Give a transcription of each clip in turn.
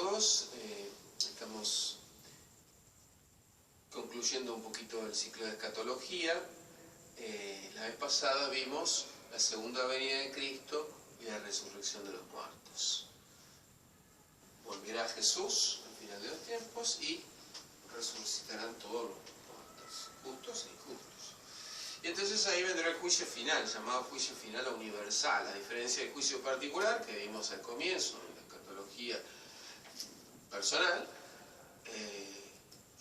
todos. Estamos concluyendo un poquito el ciclo de escatología. La vez pasada vimos la segunda venida de Cristo y la resurrección de los muertos. Volverá Jesús al final de los tiempos y resucitarán todos los muertos, justos e injustos. Y entonces ahí vendrá el juicio final, llamado juicio final universal, a diferencia del juicio particular que vimos al comienzo en la escatología personal.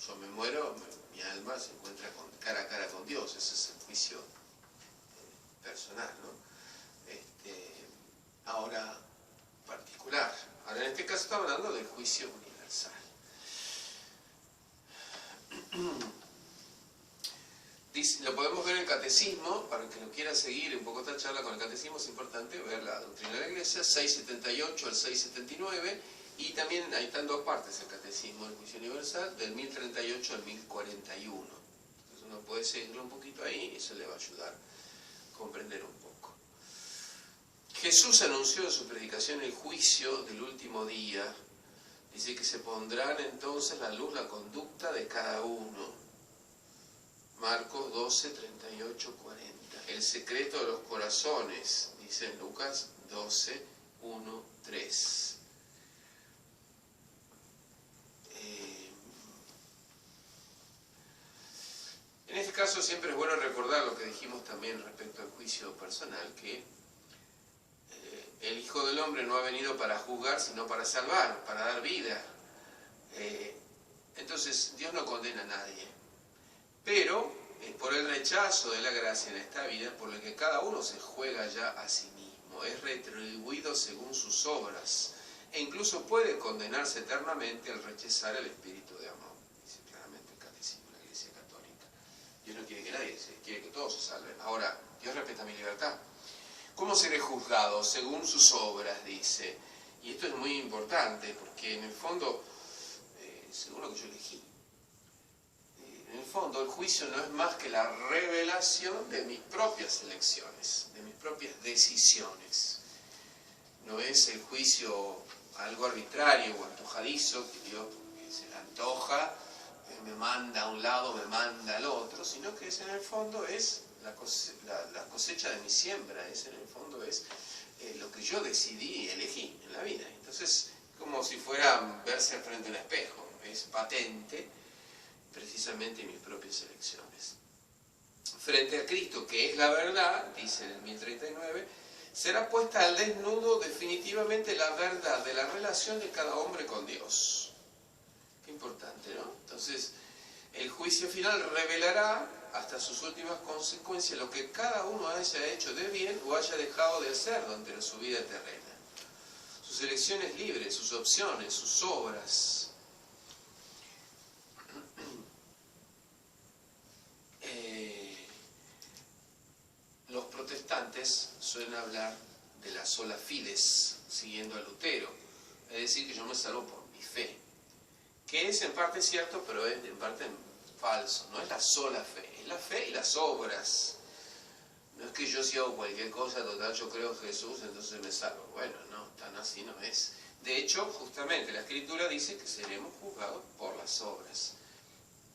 Yo me muero, mi alma se encuentra cara a cara con Dios, ese es el juicio personal, ¿no? Ahora particular. Ahora en este caso estamos hablando del juicio universal. Lo podemos ver en el catecismo, para el que lo quiera seguir un poco esta charla con el catecismo, es importante ver la doctrina de la Iglesia, 678 al 679, y también ahí están dos partes el catecismo del juicio universal, del 1038 al 1041. Entonces uno puede seguirlo un poquito ahí y eso le va a ayudar a comprender un poco. Jesús anunció en su predicación el juicio del último día. Dice que se pondrán entonces a la luz la conducta de cada uno. Marcos 12, 38, 40. El secreto de los corazones, dice en Lucas 12, 1, 3. En este caso siempre es bueno recordar lo que dijimos también respecto al juicio personal, que el Hijo del Hombre no ha venido para juzgar, sino para salvar, para dar vida. Entonces Dios no condena a nadie, pero por el rechazo de la gracia en esta vida, por el que cada uno se juega ya a sí mismo, es retribuido según sus obras, e incluso puede condenarse eternamente al rechazar el espíritu de amor. Dice claramente el catecismo de la Iglesia Católica. Dios no quiere que nadie quiere que todos se salven. Ahora, Dios respeta mi libertad. ¿Cómo seré juzgado? Según sus obras, dice. Y esto es muy importante, porque en el fondo, según lo que yo elegí, en el fondo el juicio no es más que la revelación de mis propias elecciones, de mis propias decisiones. No es el juicio algo arbitrario o antojadizo, que Dios se le antoja, me manda a un lado, me manda al otro, sino que en el fondo es la cosecha de mi siembra, en el fondo es lo que yo decidí y elegí en la vida. Entonces, como si fuera verse frente a un espejo, es patente precisamente mis propias elecciones. Frente a Cristo, que es la verdad, dice en el 1039, será puesta al desnudo definitivamente la verdad de la relación de cada hombre con Dios. Qué importante, ¿no? Entonces, el juicio final revelará hasta sus últimas consecuencias lo que cada uno haya hecho de bien o haya dejado de hacer durante su vida terrena. Sus elecciones libres, sus opciones, sus obras. Los protestantes suelen hablar de la sola fides, siguiendo a Lutero, es decir, que yo me salvo por mi fe, que es en parte cierto, pero es en parte falso. No es la sola fe, es la fe y las obras. No es que yo si hago cualquier cosa, total, yo creo en Jesús, entonces me salvo. Bueno, no, tan así no es. De hecho, justamente la Escritura dice que seremos juzgados por las obras.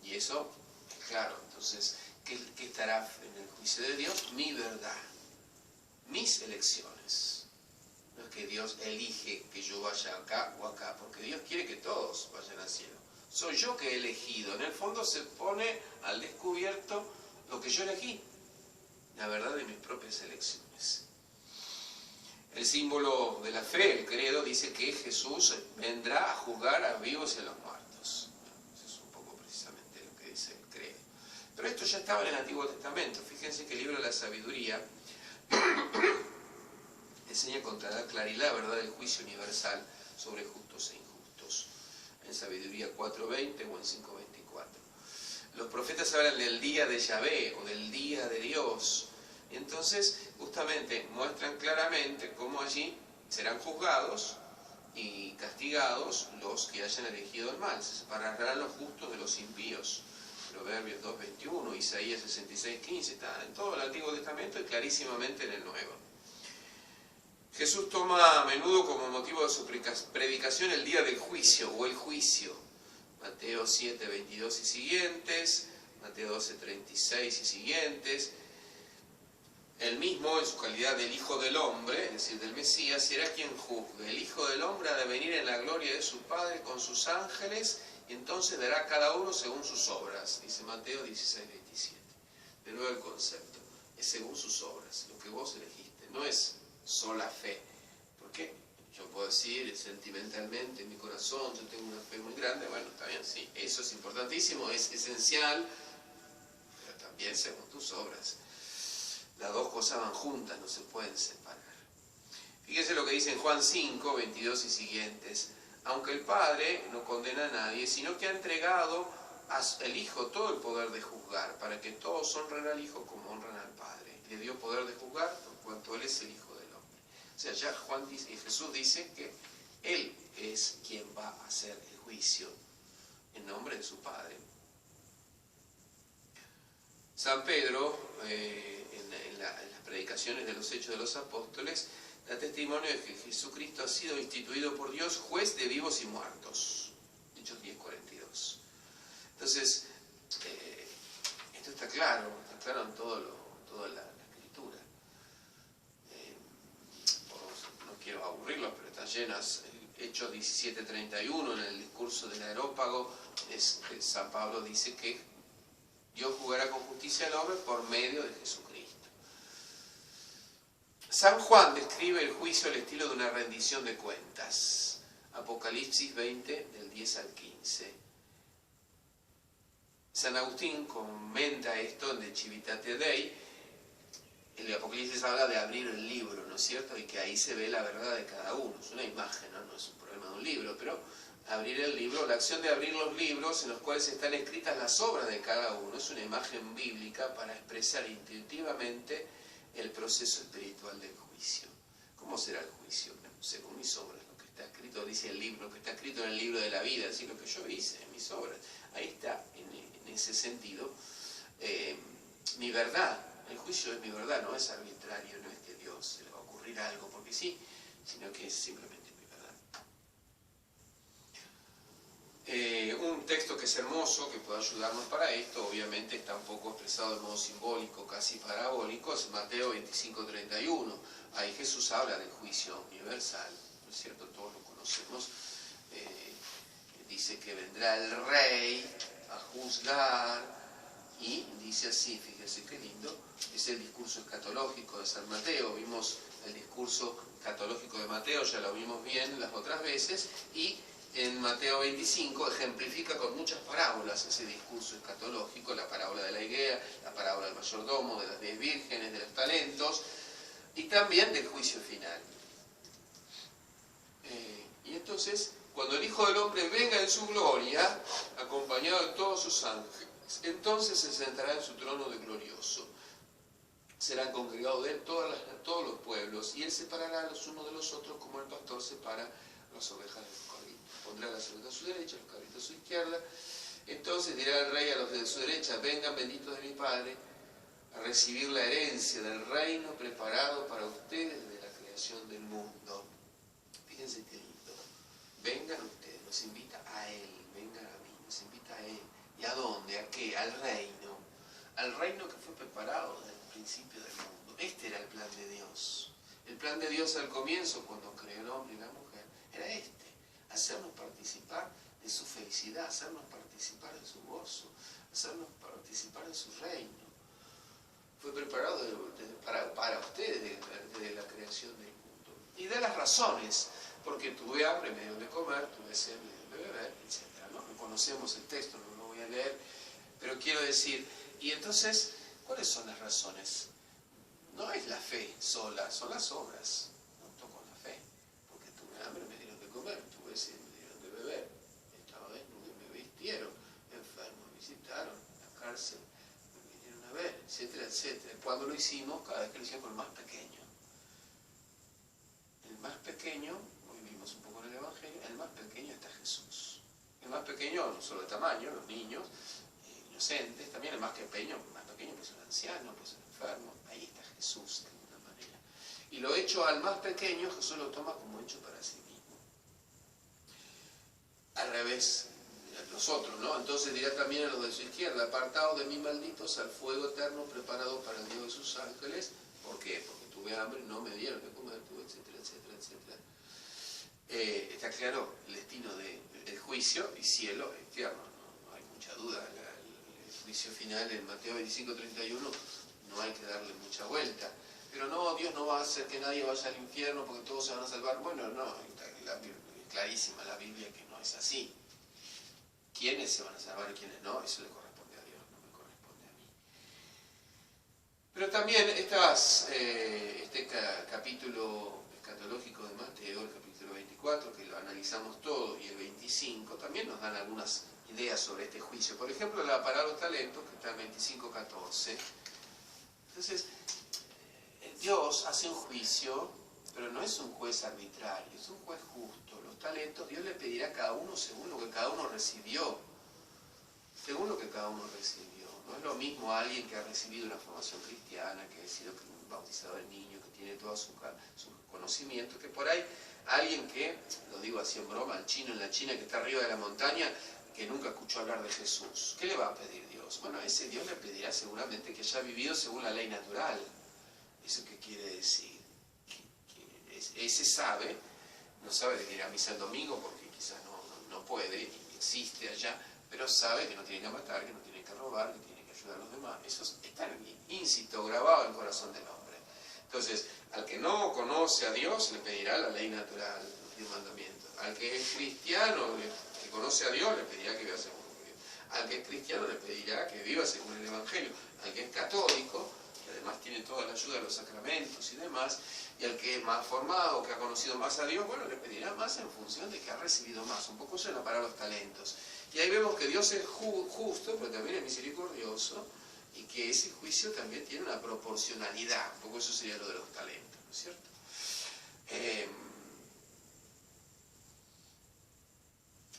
Y eso, claro, entonces, ¿qué estará en el juicio de Dios? Mi verdad, mis elecciones. No es que Dios elige que yo vaya acá o acá, porque Dios quiere que todos vayan al cielo. Soy yo que he elegido. En el fondo se pone al descubierto lo que yo elegí, la verdad de mis propias elecciones. El símbolo de la fe, el credo, dice que Jesús vendrá a juzgar a vivos y a los muertos. Eso es un poco precisamente lo que dice el credo. Pero esto ya estaba en el Antiguo Testamento. Fíjense que el libro de la Sabiduría enseña con claridad la verdad del juicio universal sobre justos e injustos. En Sabiduría 4.20 o en 5.24. Los profetas hablan del día de Yahvé o del día de Dios. Y entonces, justamente, muestran claramente cómo allí serán juzgados y castigados los que hayan elegido el mal. Se separarán los justos de los impíos. Proverbios 2.21, Isaías 66.15, está en todo el Antiguo Testamento y clarísimamente en el Nuevo. Jesús toma a menudo como motivo de su predicación el día del juicio o el juicio. Mateo 7, 22 y siguientes, Mateo 12, 36 y siguientes. Él mismo, en su calidad del Hijo del Hombre, es decir, del Mesías, será quien juzgue. El Hijo del Hombre ha de venir en la gloria de su Padre con sus ángeles, y entonces dará a cada uno según sus obras, dice Mateo 16, 27. De nuevo el concepto, es según sus obras, lo que vos elegiste, no es sola fe. ¿Por qué? Yo puedo decir sentimentalmente en mi corazón, yo tengo una fe muy grande, bueno, está bien, sí, eso es importantísimo, es esencial, pero también según tus obras. Las dos cosas van juntas, no se pueden separar. Fíjense lo que dice en Juan 5, 22 y siguientes. Aunque el Padre no condena a nadie, sino que ha entregado al Hijo todo el poder de juzgar, para que todos honren al Hijo como honran al Padre. Le dio poder de juzgar por cuanto Él es el Hijo del Hombre. O sea, ya Jesús dice que Él es quien va a hacer el juicio en nombre de su Padre. San Pedro, en las predicaciones de los Hechos de los Apóstoles, da testimonio de que Jesucristo ha sido instituido por Dios juez de vivos y muertos. Hechos 10:42. Entonces, esto está claro en toda la Escritura. No quiero aburrirlos, pero están llenas. Hechos 17:31, en el discurso del Areópago, San Pablo dice que Dios juzgará con justicia al hombre por medio de Jesucristo. San Juan describe el juicio al estilo de una rendición de cuentas. Apocalipsis 20, del 10 al 15. San Agustín comenta esto en De Civitate Dei. El Apocalipsis habla de abrir el libro, ¿no es cierto? Y que ahí se ve la verdad de cada uno. Es una imagen, ¿no? No es un problema de un libro, pero abrir el libro, la acción de abrir los libros en los cuales están escritas las obras de cada uno, es una imagen bíblica para expresar intuitivamente el proceso espiritual del juicio. ¿Cómo será el juicio? Según mis obras, lo que está escrito, dice el libro, lo que está escrito en el libro de la vida, es decir, lo que yo hice en mis obras. Ahí está, en ese sentido, mi verdad. El juicio es mi verdad, no es arbitrario, no es que a Dios se le va a ocurrir algo porque sí, sino que es simplemente mi verdad. Un texto que es hermoso, que puede ayudarnos para esto, obviamente está un poco expresado de modo simbólico, casi parabólico, es Mateo 25:31. Ahí Jesús habla del juicio universal, ¿no es cierto? Todos lo conocemos. Dice que vendrá el Rey a juzgar, y dice así, fíjense qué lindo, es el discurso escatológico de San Mateo. Vimos el discurso escatológico de Mateo, ya lo vimos bien las otras veces, y en Mateo 25 ejemplifica con muchas parábolas ese discurso escatológico, la parábola de la higuera, la parábola del mayordomo, de las 10 vírgenes, de los talentos, y también del juicio final. Y entonces, cuando el Hijo del Hombre venga en su gloria, acompañado de todos sus ángeles, entonces se sentará en su trono de glorioso. Serán congregados de él todos los pueblos, y él separará a los unos de los otros como el pastor separa las ovejas de los cabritos. Pondrá las ovejas a su derecha, los cabritos a su izquierda. Entonces dirá el rey a los de su derecha: vengan benditos de mi Padre, a recibir la herencia del reino preparado para ustedes desde la creación del mundo. Fíjense qué lindo. Vengan ustedes, nos invita a Él, vengan a mí, nos invita a Él. ¿Y a dónde? ¿A qué? Al reino. Al reino que fue preparado desde el principio del mundo. Este era el plan de Dios. El plan de Dios al comienzo, cuando creó el hombre y la mujer, era este: hacernos participar de su felicidad, hacernos participar de su gozo, hacernos participar de su reino. Fue preparado para ustedes desde la creación del mundo. Y de las razones: porque tuve hambre, me dio de comer, tuve sed, me dio de beber, etc. ¿No? Conocemos el texto, no lo voy a leer, pero quiero decir, y entonces, ¿cuáles son las razones? No es la fe sola, son las obras. No toco la fe, porque tuve hambre, me dieron de comer, tuve sed, me dieron de beber, estaba desnudo, me vistieron, enfermo, me visitaron, en la cárcel, me vinieron a ver, etcétera, etcétera. Cuando lo hicimos, cada vez que lo hicimos con el más pequeño. El más pequeño, hoy vimos un poco en el Evangelio, el más pequeño está Jesús. El más pequeño, no solo de tamaño, los niños, inocentes, también el más pequeño pues un anciano, pues un enfermo. Ahí está Jesús de alguna manera. Y lo hecho al más pequeño, Jesús lo toma como hecho para sí mismo. Al revés, los otros, ¿no? Entonces dirá también a los de su izquierda, apartados de mí, malditos, al fuego eterno preparado para el Dios de sus ángeles. ¿Por qué? Porque tuve hambre y no me dieron de comer, etcétera, etcétera, etcétera. Está claro el destino del juicio y cielo, infierno, no hay mucha duda. El juicio final en Mateo 25:31 no hay que darle mucha vuelta. Pero no, Dios no va a hacer que nadie vaya al infierno porque todos se van a salvar. Bueno, no, es clarísima la Biblia que no es así. ¿Quiénes se van a salvar y quiénes no? Eso le corresponde a Dios, no me corresponde a mí. Pero también este capítulo escatológico de Mateo, el capítulo 24, que lo analizamos todo, y el 25, también nos dan algunas ideas sobre este juicio. Por ejemplo, la parábola de los talentos, que está en 25:14. Entonces, Dios hace un juicio, pero no es un juez arbitrario, es un juez justo. Los talentos, Dios le pedirá a cada uno según lo que cada uno recibió. Según lo que cada uno recibió. No es lo mismo alguien que ha recibido una formación cristiana, que ha sido bautizado de niño, que tiene todo su conocimiento, que por ahí alguien que, lo digo así en broma, el chino en la China que está arriba de la montaña, que nunca escuchó hablar de Jesús. ¿Qué le va a pedir Dios? Bueno, a ese Dios le pedirá seguramente que haya vivido según la ley natural. ¿Eso qué quiere decir? Que ese sabe, no sabe de ir a misa el domingo porque quizás no puede, y existe allá, pero sabe que no tiene que matar, que no tiene que robar, que tiene que ayudar a los demás. Eso está íncito, grabado en el corazón del hombre. Entonces, al que no conoce a Dios, le pedirá la ley natural, los 10 mandamientos. Al que es cristiano, que conoce a Dios, le pedirá que viva según Dios. Al que es cristiano, le pedirá que viva según el Evangelio. Al que es católico, que además tiene toda la ayuda de los sacramentos y demás, y al que es más formado, que ha conocido más a Dios, bueno, le pedirá más en función de que ha recibido más. Un poco eso es la parábola de los talentos. Y ahí vemos que Dios es justo, pero también es misericordioso, y que ese juicio también tiene una proporcionalidad. Un poco eso sería lo de los talentos, ¿no es cierto?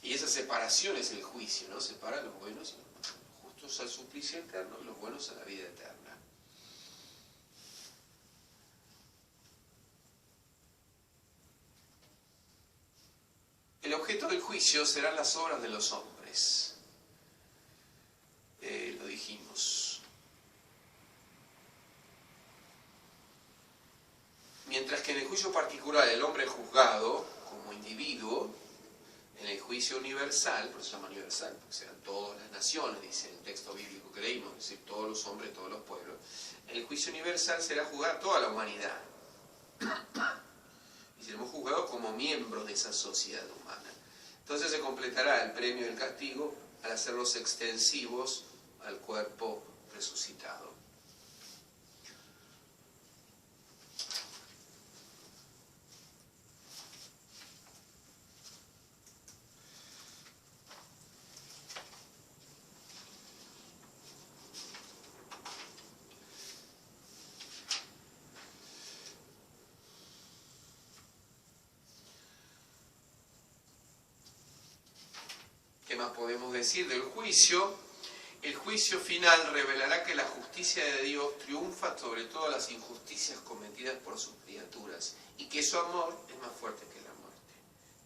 Y esa separación es el juicio, ¿no? Separa a los buenos y los justos al suplicio eterno y los buenos a la vida eterna. El objeto del juicio serán las obras de los hombres. Lo dijimos. Mientras que en el juicio particular el hombre es juzgado como individuo, en el juicio universal, por eso se llama universal, porque serán todas las naciones, dice el texto bíblico que leímos, es decir, todos los hombres, todos los pueblos. En el juicio universal será juzgada toda la humanidad. Y seremos juzgados como miembros de esa sociedad humana. Entonces se completará el premio y el castigo al hacerlos extensivos al cuerpo resucitado. ¿Qué más podemos decir del juicio? El juicio final revelará que la justicia de Dios triunfa sobre todas las injusticias cometidas por sus criaturas y que su amor es más fuerte que la muerte.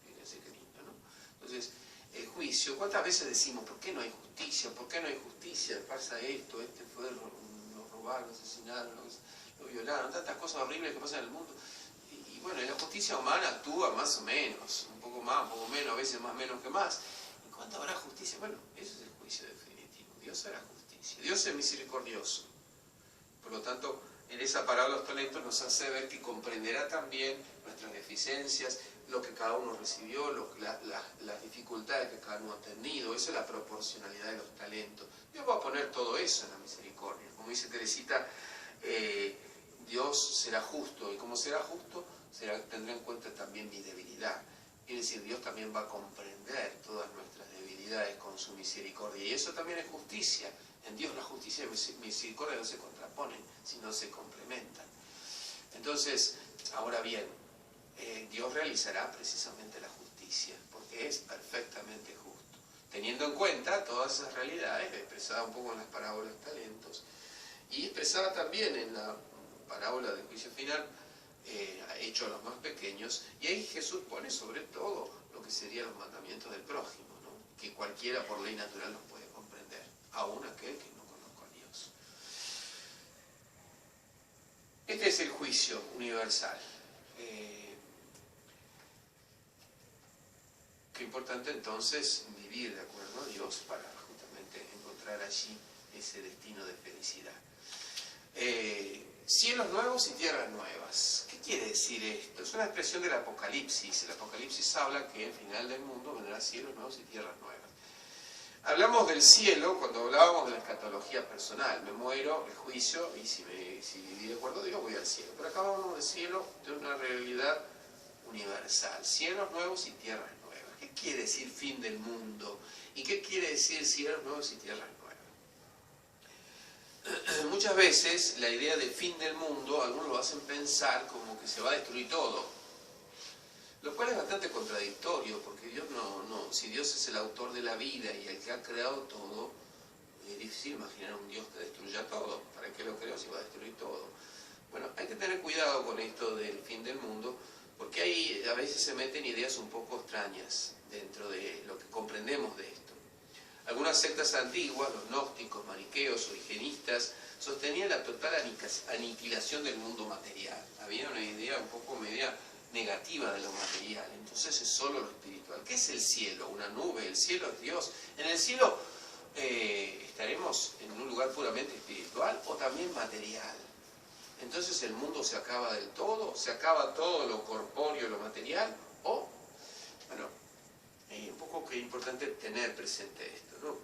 Fíjense qué lindo, ¿no? Entonces, el juicio, ¿cuántas veces decimos, ¿por qué no hay justicia? ¿Por qué no hay justicia? Pasa esto, lo robaron, lo asesinaron, lo violaron, tantas cosas horribles que pasan en el mundo. Y bueno, la justicia humana actúa más o menos, un poco más, un poco menos, a veces más menos que más. ¿Cuánto habrá justicia? Bueno, ese es el juicio definitivo. Dios hará justicia. Dios es misericordioso. Por lo tanto, en esa parábola de los talentos nos hace ver que comprenderá también nuestras deficiencias, lo que cada uno recibió, las dificultades que cada uno ha tenido. Esa es la proporcionalidad de los talentos. Dios va a poner todo eso en la misericordia. Como dice Teresita, Dios será justo. Y como será justo, tendrá en cuenta también mi debilidad. Es decir, Dios también va a comprender todas nuestras debilidades con su misericordia. Y eso también es justicia. En Dios la justicia y misericordia no se contraponen, sino se complementan. Entonces, ahora bien, Dios realizará precisamente la justicia, porque es perfectamente justo. Teniendo en cuenta todas esas realidades, expresadas un poco en las parábolas de talentos, y expresada también en la parábola del juicio final, hecho a los más pequeños, y ahí Jesús pone sobre todo lo que serían los mandamientos del prójimo, ¿no? Que cualquiera por ley natural los puede comprender, aún aquel que no conozca a Dios. Este es el juicio universal. Qué importante entonces vivir de acuerdo a Dios para justamente encontrar allí ese destino de felicidad. Cielos nuevos y tierras nuevas. ¿Qué quiere decir esto? Es una expresión del Apocalipsis. El Apocalipsis habla que al final del mundo vendrán cielos nuevos y tierras nuevas. Hablamos del cielo cuando hablábamos de la escatología personal. Me muero, el juicio, y si viví de acuerdo a Dios, voy al cielo. Pero acá hablamos del cielo de una realidad universal. Cielos nuevos y tierras nuevas. ¿Qué quiere decir fin del mundo? ¿Y qué quiere decir cielos nuevos y tierras nuevas? Muchas veces la idea de fin del mundo, algunos lo hacen pensar como que se va a destruir todo. Lo cual es bastante contradictorio, porque Dios si Dios es el autor de la vida y el que ha creado todo, es difícil imaginar un Dios que destruya todo. ¿Para qué lo creó si va a destruir todo? Bueno, hay que tener cuidado con esto del fin del mundo, porque ahí a veces se meten ideas un poco extrañas dentro de lo que comprendemos de esto. Algunas sectas antiguas, los gnósticos, maniqueos, origenistas, sostenían la total aniquilación del mundo material. Había una idea un poco media negativa de lo material, entonces es solo lo espiritual. ¿Qué es el cielo? Una nube, el cielo es Dios. En el cielo estaremos en un lugar puramente espiritual o también material. Entonces el mundo se acaba del todo, se acaba todo lo corpóreo, lo material, o, bueno, un poco que es importante tener presente esto, ¿no?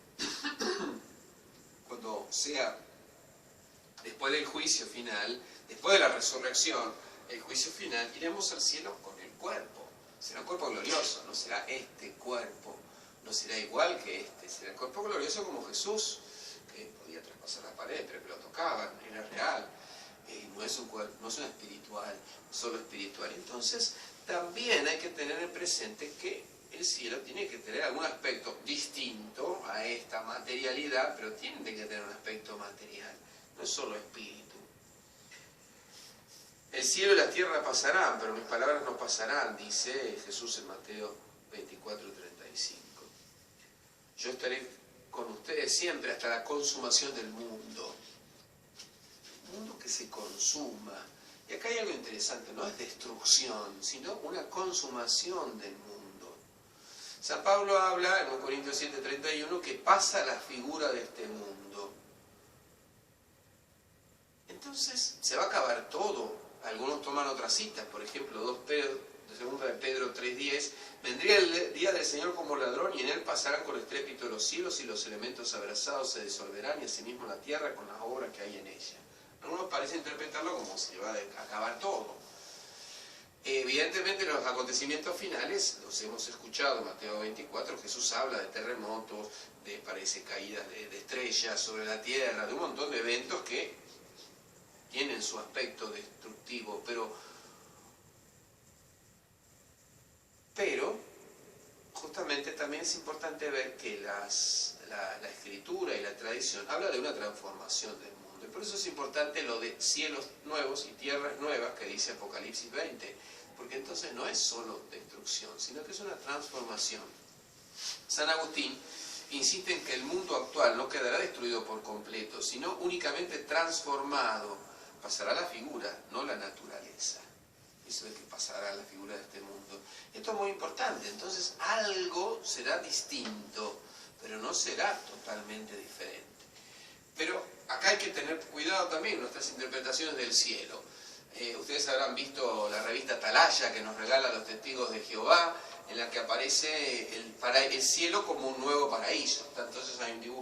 Cuando sea después del juicio final, después de la resurrección, el juicio final, iremos al cielo con el cuerpo. Será un cuerpo glorioso, no será este cuerpo, no será igual que este, será el cuerpo glorioso como Jesús, que podía traspasar la pared, pero que lo tocaban, era real. No es un cuerpo, no es un espiritual, solo espiritual. Entonces, también hay que tener en presente que el cielo tiene que tener algún aspecto distinto a esta materialidad, pero tiene que tener un aspecto material, no es solo espíritu. El cielo y la tierra pasarán, pero mis palabras no pasarán, dice Jesús en Mateo 24:35. Yo estaré con ustedes siempre hasta la consumación del mundo. Un mundo que se consuma. Y acá hay algo interesante, no es destrucción, sino una consumación del mundo. San Pablo habla en 1 Corintios 7:31 que pasa la figura de este mundo. Entonces se va a acabar todo. Algunos toman otras citas, por ejemplo, 2 de Pedro 3:10, vendría el día del Señor como ladrón y en él pasarán con estrépito los cielos y los elementos abrasados se disolverán y asimismo la tierra con las obras que hay en ella. Algunos parecen interpretarlo como si va a acabar todo. Evidentemente los acontecimientos finales los hemos escuchado en Mateo 24, Jesús habla de terremotos, de parece caídas de estrellas sobre la tierra, de un montón de eventos que tienen su aspecto destructivo, pero justamente también es importante ver que la escritura y la tradición habla de una transformación del mundo. Y por eso es importante lo de cielos nuevos y tierras nuevas que dice Apocalipsis 20, porque entonces no es solo destrucción, sino que es una transformación. San Agustín insiste en que el mundo actual no quedará destruido por completo, sino únicamente transformado. Pasará la figura, no la naturaleza. Eso es que pasará la figura de este mundo. Esto es muy importante, entonces algo será distinto, pero no será totalmente diferente. Pero acá hay que tener cuidado también en nuestras interpretaciones del cielo. Ustedes habrán visto la revista Atalaya que nos regala los testigos de Jehová, en la que aparece el cielo como un nuevo paraíso. Entonces hay un dibujo